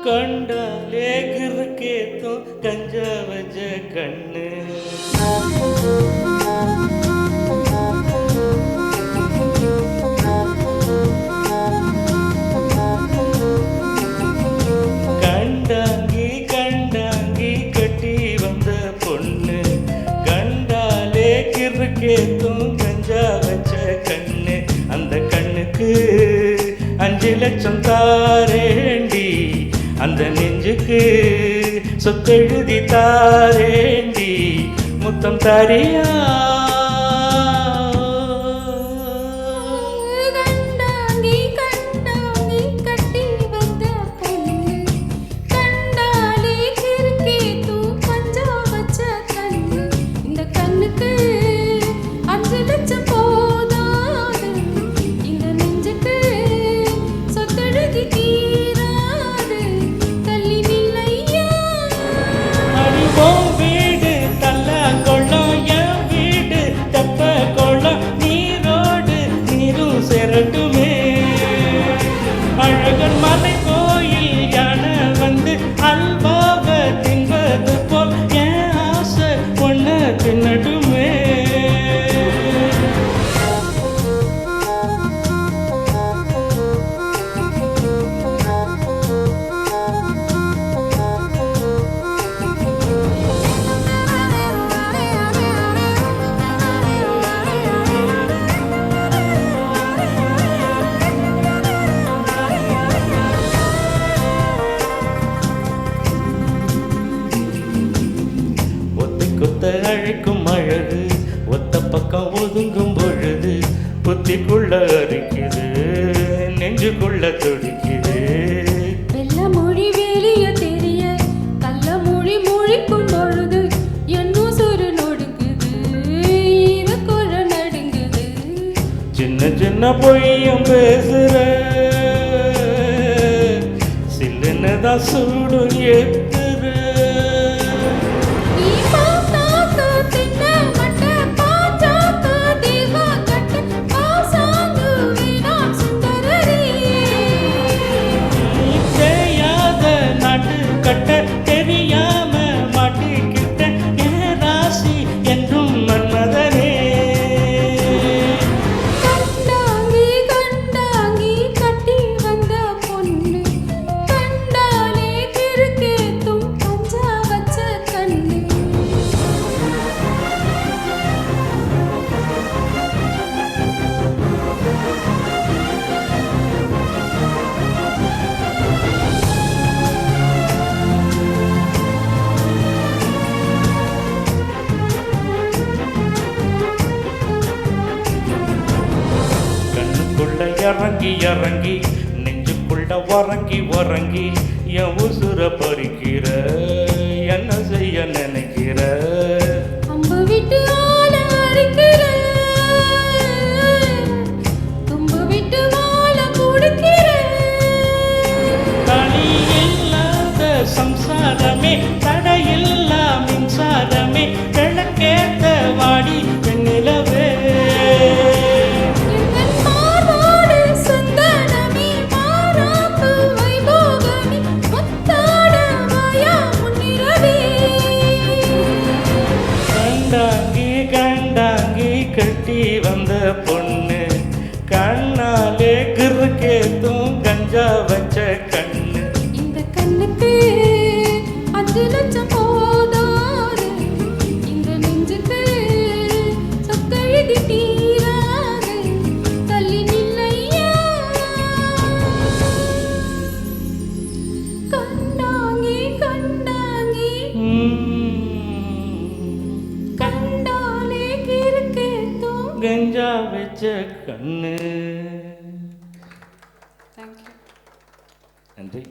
கண்டாலே கிறுக்கேத்தும் கஞ்சா வச்ச கண்ணு. கண்டாங்கி கண்டாங்கி கட்டி வந்த பொண்ணு, கண்டாலே கிறுக்கேத்தும் கஞ்சா வச்ச கண்ணு. அந்த கண்ணுக்கு 5 லட்சம் தாரேண்டி, அந்த நெஞ்சுக்கு சொத்தெழுதி தாரேண்டி, முத்தம் தாரியா? அழகன் மலை கோயில் யானை வந்து அல்வாவ தின்பது போல் என் ஆசை பொண்ணு தின்னடுமே. அழைக்கும் அழகு ஒத்த பக்கம் ஒதுங்கும் பொழுது புத்திக்குள்ள அரிக்குது, நெஞ்சுக்குள்ள துடிக்குது. வெள்ள மொழி வெளிய தெரிய கள்ள மொழி மொழிக்கும் பொழுது என்னும் சொரு நொடுக்குது, ஈரக்குற நடுங்குது. சின்ன சின்ன பொய்யும் பேசுற சில்லுன்னுதான் சூடும் ஏத்துற. தெரியாம மாட்டிக்கிட்ட என் ராசி என்றும் மன்மதனே. கண்டாங்கி கண்டாங்கி கட்டி வந்த பொண்ணு, கண்டாலே கிறுக்கேத்தும் கஞ்சா வச்ச கண்ணு. இறங்கி இறங்கி நெஞ்சுக்குள்ள உறங்கி உறங்கி என் உசுர பறிக்கிற, என்ன செய்ய நினைக்கிற? அம்பு விட்டு ஆள அடிக்கிற, தும்பு விட்டு வாழ குடுக்கிற. தனி இல்லாத சம்சாரமே, தடையில்லா மின்சாரமே, கிழக்கேத்த வாடி பெண்ணிலவே. கட்டி வந்த பொண்ணு, கண்ணாலே கிறுக்கேத்தும் கஞ்சா வச்ச கண்ணு. இந்த கண்ணுக்கு 5 லட்சம் போதாது, இந்த நெஞ்சுக்கு சொத்தெழுதி தீராது, தள்ளி நில்லையா? கண்டாங்கி கண்டாங்கி கஞ்சா வச்ச கண்ணு. தேங்க்யூ. நன்றி.